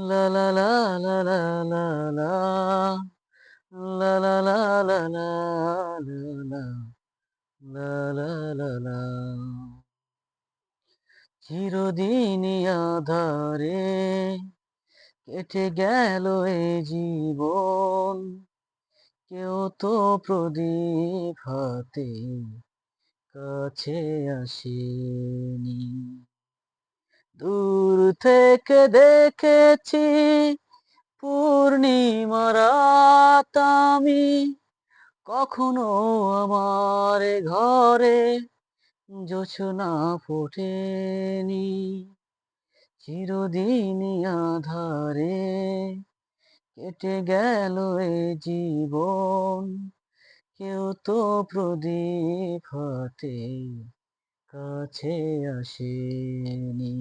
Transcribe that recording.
লা লা লা লা লা লা লা লা লা লা লা লা লা লা লা লা লা। চিরদিনই আঁধারে কেটে গেল এ জীবন, কেউ তো প্রদীপ হাতে কাছে আসেনি। দূর থেকে দেখেছি পূর্ণিমা রাত আমি, কখনো আমার ঘরে জোছনা ফোটেনি। চিরদিনই আঁধারে কেটে গেল এ জীবন, কেউ তো প্রদীপ হাতে কাছে আসেনি।